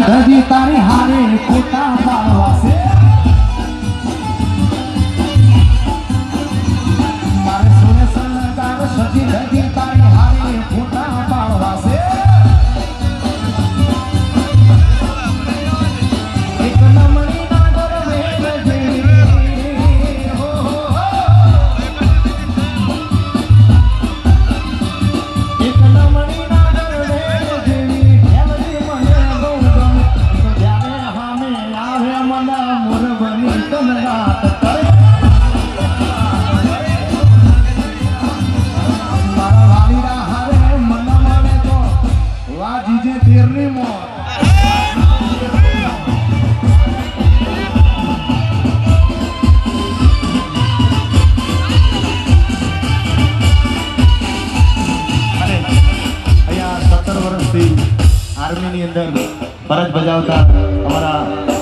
ધજી તારી હારે ખોટા પાડવા છે મારે સોને સનગાર સજી ધજી તારી હારે ખોટા પાડવા છે એક નમણી નાગર વેલ જેવી હો એક નમણી નાગર વેલ જેવી હેલજી મને બહુ ગમે તો જ્યારે હામે આવે મના મોર બની તન રાત કરે મારા વાલીડા હારે મના મને તો વાજી જે તેરની મોર આર્મી ની અંદર ફરજ બજાવતા અમારા